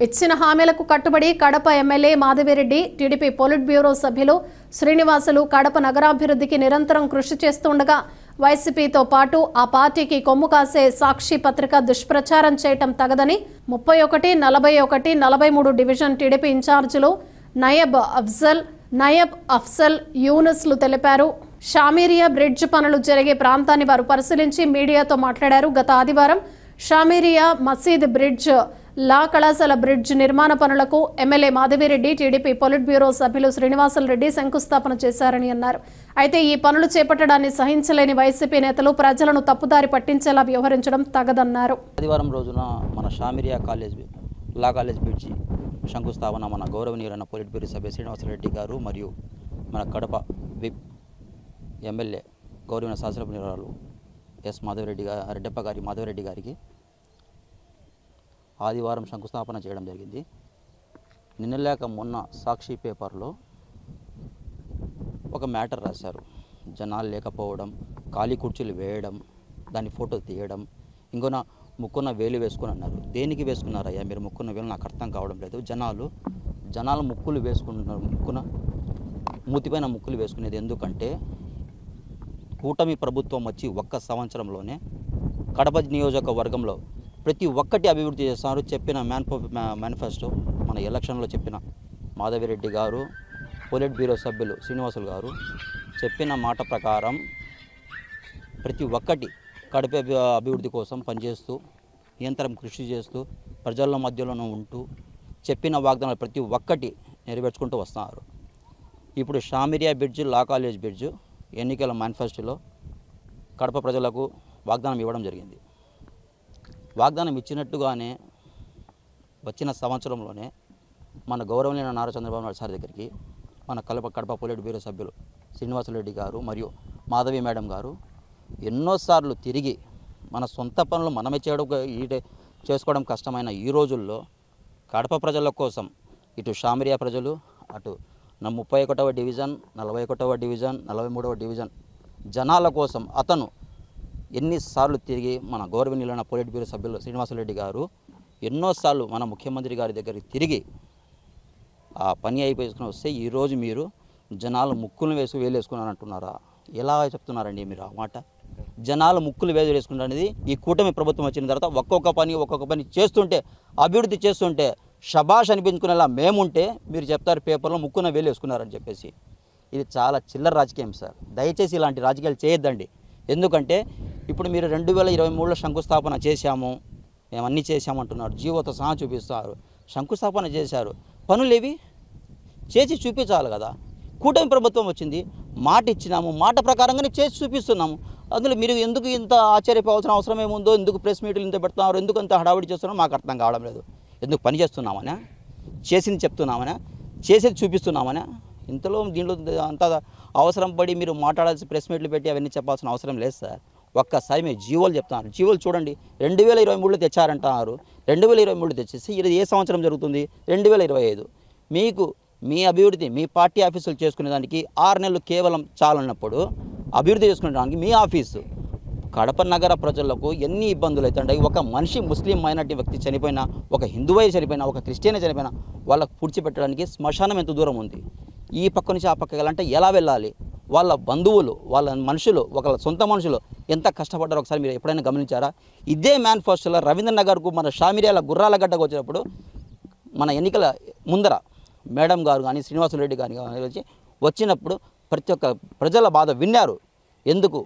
ఇచ్చిన హామీలకు కట్టుబడి Kadapa MLA Madhavi Reddy, TDP polit bureau సభ్యులు శ్రీనివాసులు కడప నగరాభివృద్ధికి నిరంతరం కృషి చేస్తుండగా వైసీపీతో పాటు ఆ పార్టీకి కొమ్ము కాసే సాక్షి పత్రిక దుష్ప్రచారం చేయటం తగదని 31, 41, 43 డివిజన్ టీడీపీ ఇన్ఛార్జీలు నయబ్ అఫ్జల్ యూనుస్లు తెలిపారు. షామీరియా బ్రిడ్జ్ పనులు జరిగే ప్రాంతాన్ని వారు పరిశీలించి మీడియాతో మాట్లాడారు. గత ఆదివారం షామీరియా మసీద్ బ్రిడ్జ్, లా కళాశాల బ్రిడ్జ్ నిర్మాణ పనులకు MLA Madhavi Reddy, TDP polit bureau సభ్యులు శ్రీనివాసులరెడ్డి శంకుస్థాపన చేశారని అన్నారు. అయితే ఈ పనులు చేపట్టడాన్ని సహించలేని వైసీపీ నేతలు ప్రజలను తప్పుదారి పట్టించేలా వ్యవహరించడం తగదన్నారు. ఆదివారం రోజున మన షామీరియా లా కాలేజ్ బ్రిడ్జి శంకుస్థాపన మన గౌరవనీయులైన పొలిట్ బ్యూరో సభ్యులు శ్రీనివాసులరెడ్డి గారు మరియు మన కడప విప్ ఎమ్మెల్యే గౌరవనీయ శాసనసభ్యురాలు మాధవిరెడ్డి గారికి ఆదివారం శంకుస్థాపన చేయడం జరిగింది. నిన్నలేక మొన్న సాక్షి పేపర్లో ఒక మ్యాటర్ రాశారు. జనాలు లేకపోవడం, ఖాళీ కుర్చీలు వేయడం, దాని ఫోటో తీయడం, ఇంకొన ముక్కున వేలు వేసుకుని అన్నారు. దేనికి వేసుకున్నారయ్యా మీరు ముక్కున్న వేలు? నాకు అర్థం కావడం లేదు. జనాలు ముక్కులు వేసుకుంటున్నారు, మూతిపైన ముక్కులు వేసుకునేది ఎందుకంటే కూటమి ప్రభుత్వం వచ్చి ఒక్క సంవత్సరంలోనే కడప నియోజకవర్గంలో ప్రతి ఒక్కటి అభివృద్ధి చేస్తున్నారు. చెప్పిన మేనిఫెస్టో మన ఎలక్షన్లో చెప్పిన మాధవిరెడ్డి గారు, పొలిట్ బ్యూరో సభ్యులు శ్రీనివాసులు గారు చెప్పిన మాట ప్రకారం ప్రతి ఒక్కటి కడప అభివృద్ధి కోసం పనిచేస్తూ నిరంతరం కృషి చేస్తూ ప్రజల మధ్యలోనూ ఉంటూ చెప్పిన వాగ్దానాలు ప్రతి ఒక్కటి నెరవేర్చుకుంటూ వస్తున్నారు. ఇప్పుడు షామీరియా బ్రిడ్జ్, లా కాలేజ్ బ్రిడ్జ్ ఎన్నికల మేనిఫెస్టోలో కడప ప్రజలకు వాగ్దానం ఇవ్వడం జరిగింది. వాగ్దానం ఇచ్చినట్టుగానే వచ్చిన సంవత్సరంలోనే మన గౌరవనీయ నారా చంద్రబాబు నాయుడు సార్ దగ్గరికి మన కడప పొలిట్ బ్యూరో సభ్యులు శ్రీనివాసులరెడ్డి గారు మరియు మాధవి మేడం గారు ఎన్నోసార్లు తిరిగి మన సొంత పనులు మనమే చేసుకోవడం కష్టమైన ఈ రోజుల్లో కడప ప్రజల కోసం ఇటు షామీరియా ప్రజలు, అటు 31వ డివిజన్, 41వ డివిజన్, 43వ డివిజన్ జనాల కోసం అతను ఎన్నిసార్లు తిరిగి మన గౌరవనీయులైన పొలిట్ బ్యూరో సభ్యులు శ్రీనివాసులరెడ్డి గారు ఎన్నోసార్లు మన ముఖ్యమంత్రి గారి దగ్గరికి తిరిగి ఆ పని అయిపోయి వస్తే ఈరోజు మీరు జనాలు ముక్కులు వేలేసుకున్నారు అంటున్నారా? ఎలా చెప్తున్నారండి మీరు ఆ మాట? జనాలు ముక్కులు వేసుకుంటారు అనేది ఈ కూటమి ప్రభుత్వం వచ్చిన తర్వాత ఒక్కొక్క పని చేస్తుంటే, అభివృద్ధి చేస్తుంటే షబాష్ అనిపించుకునేలా మేముంటే మీరు చెప్తారు పేపర్లో ముక్కున వేలేసుకున్నారని చెప్పేసి. ఇది చాలా చిల్లర రాజకీయం సార్. దయచేసి ఇలాంటి రాజకీయాలు చేయొద్దండి. ఎందుకంటే ఇప్పుడు మీరు 2023లో శంకుస్థాపన చేశాము, మేము అన్నీ చేశామంటున్నారు, జీవోతో సహా చూపిస్తారు. శంకుస్థాపన చేశారు, పనులేవి చేసి చూపించాలి కదా. కూటమి ప్రభుత్వం వచ్చింది, మాట ఇచ్చినాము, మాట ప్రకారంగానే చేసి చూపిస్తున్నాము. అందులో మీరు ఎందుకు ఇంత ఆశ్చర్యపోవాల్సిన అవసరం ఏముందో, ఎందుకు ప్రెస్ మీట్లు ఇంత పెడుతున్నారు, ఎందుకు అంత హడావిడి చేస్తున్నారో మాకు అర్థం కావడం లేదు. ఎందుకు పని చేస్తున్నామనా, చేసింది చెప్తున్నామనా, చేసేది చూపిస్తున్నామనా? ఇంతలో దీంట్లో అంత అవసరం పడి మీరు మాట్లాడాల్సి ప్రెస్ మీట్లు పెట్టి అవన్నీ చెప్పాల్సిన అవసరం లేదు సార్. ఒక్కసారి మీరు జీవోలు చెప్తున్నారు, జీవోలు చూడండి. 2023లో తెచ్చారంటున్నారు, 2023 తెచ్చేసి ఇది ఏ సంవత్సరం జరుగుతుంది? 2025. మీకు మీ అభివృద్ధి మీ పార్టీ ఆఫీసులు చేసుకునేదానికి 6 నెలలు కేవలం చాలన్నప్పుడు అభివృద్ధి చేసుకునేదానికి మీ ఆఫీసు కడప నగర ప్రజలకు ఎన్ని ఇబ్బందులు అవుతుంటాయి. ఒక మనిషి ముస్లిం మైనార్టీ వ్యక్తి చనిపోయినా, ఒక హిందువై చనిపోయినా, ఒక క్రిస్టియన్ చనిపోయినా వాళ్ళకు పూడ్చిపెట్టడానికి శ్మశానం ఎంత దూరం ఉంది? ఈ పక్క నుంచి ఆ పక్క వెళ్ళాలంటే ఎలా వెళ్ళాలి? వాళ్ళ బంధువులు, వాళ్ళ మనుషులు, ఒక సొంత మనుషులు ఎంత కష్టపడ్డారో ఒకసారి మీరు ఎప్పుడైనా గమనించారా? ఇదే మేనిఫెస్టోలో రవీంద్ర నగర్కు మన షామీరియాల గుర్రాలగడ్డకు వచ్చినప్పుడు మన ఎన్నికల ముందర మేడం గారు కానీ శ్రీనివాసులరెడ్డి గారు కానీ వచ్చినప్పుడు ప్రతి ఒక్క ప్రజల బాధ విన్నారు. ఎందుకు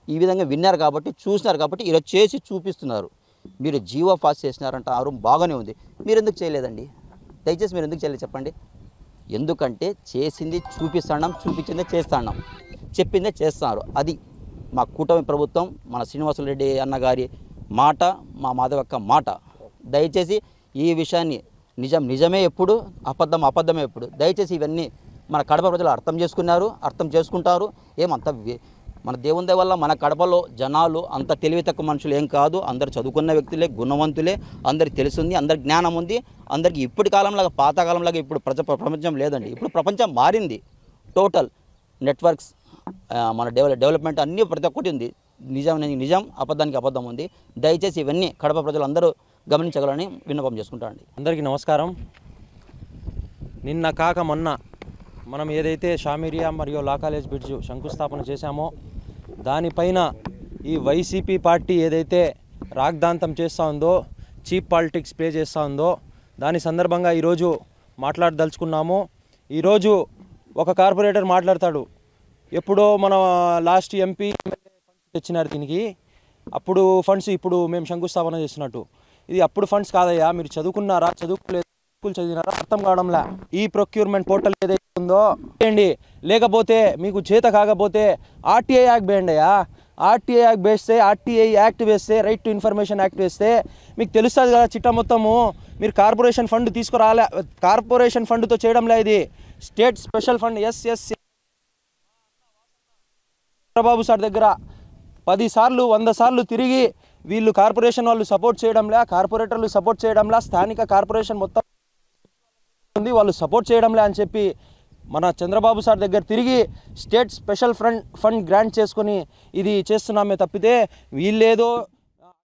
ఈ విధంగా విన్నారు కాబట్టి, చూసినారు కాబట్టి ఈరోజు చేసి చూపిస్తున్నారు. మీరు జీవో పాస్ చేసినారంటారు, బాగానే ఉంది. మీరు ఎందుకు చేయలేదండి? దయచేసి మీరు ఎందుకు చేయలేదు చెప్పండి. ఎందుకంటే చేసింది చూపిస్తున్నాం, చూపించిందే చేస్తున్నాం, చెప్పిందే చేస్తున్నారు. అది మా కూటమి ప్రభుత్వం, మన శ్రీనివాసులరెడ్డి అన్నగారి మాట, మా మాధవక్క మాట. దయచేసి ఈ విషయాన్ని నిజమే ఎప్పుడు, అబద్ధమే ఎప్పుడు. దయచేసి ఇవన్నీ మన కడప ప్రజలు అర్థం చేసుకున్నారు, అర్థం చేసుకుంటారు. ఏమంత మన దేవుని దయ వల్ల మన కడపలో జనాలు అంత తెలివి తక్కువ మనుషులు ఏం కాదు. అందరు చదువుకున్న వ్యక్తులే, గుణవంతులే, అందరికి తెలిసింది, అందరికి జ్ఞానం ఉంది. అందరికీ ఇప్పటి కాలంలాగా పాతకాలంలాగా ఇప్పుడు ప్రపంచం లేదండి. ఇప్పుడు ప్రపంచం మారింది. టోటల్ నెట్వర్క్స్, మన డెవలప్మెంట్ అన్నీ ప్రతి ఒక్కటి ఉంది. నిజం అబద్ధానికి అబద్ధం ఉంది. దయచేసి ఇవన్నీ కడప ప్రజలు అందరూ గమనించగలని విన్నపం చేసుకుంటానండి. అందరికీ నమస్కారం. నిన్న కాక మొన్న మనం ఏదైతే షామీరియా మరియు లా కాలేజ్ బ్రిడ్జ్ శంకుస్థాపన చేశామో దానిపైన ఈ వైసీపీ పార్టీ ఏదైతే రాగ్దాంతం చేస్తూ ఉందో, చీప్ పాలిటిక్స్ ప్లే చేస్తూ ఉందో దాని సందర్భంగా ఈరోజు మాట్లాడదలుచుకున్నాము. ఈరోజు ఒక కార్పొరేటర్ మాట్లాడతాడు, ఎప్పుడో మన లాస్ట్ ఎంపీ ఫండ్స్ తెచ్చినారు దీనికి, అప్పుడు ఫండ్స్ ఇప్పుడు మేము శంకుస్థాపన చేస్తున్నట్టు. ఇది అప్పుడు ఫండ్స్ కాదయ్యా, మీరు చదువుకున్నారా, చదువుకోలేదు, స్కూల్ చదివినారా అర్థం కావడంలా. ఈ ప్రొక్యూర్మెంట్ పోర్టల్ ఏదైతే ఉందో వేయండి, లేకపోతే మీకు చేత కాకపోతే ఆర్టీఐ యాక్ట్ వేయండి అయ్యా. ఆర్టీఐ యాక్ట్ వేస్తే, ఆర్టీఐ యాక్ట్ వేస్తే, రైట్ టు ఇన్ఫర్మేషన్ యాక్ట్ వేస్తే మీకు తెలుస్తుంది కదా చిట్టా మొత్తము. మీరు కార్పొరేషన్ ఫండ్ తీసుకురాలే, కార్పొరేషన్ ఫండ్తో చేయడంలే, ఇది state special fund. Chandrababu sir దగ్గర 10 సార్లు 100 సార్లు తిరిగి వీళ్ళు కార్పొరేషన్ వాళ్ళు సపోర్ట్ చేయడంలే, కార్పొరేటర్లు సపోర్ట్ చేయడంలే, స్థానిక కార్పొరేషన్ మొత్తం ఉంది వాళ్ళు సపోర్ట్ చేయడంలే అని చెప్పి మన చంద్రబాబు సార్ దగ్గర తిరిగి స్టేట్ స్పెషల్ ఫండ్ గ్రాంట్ చేసుకొని ఇది చేస్తున్నామే తప్పితే వీళ్ళేదో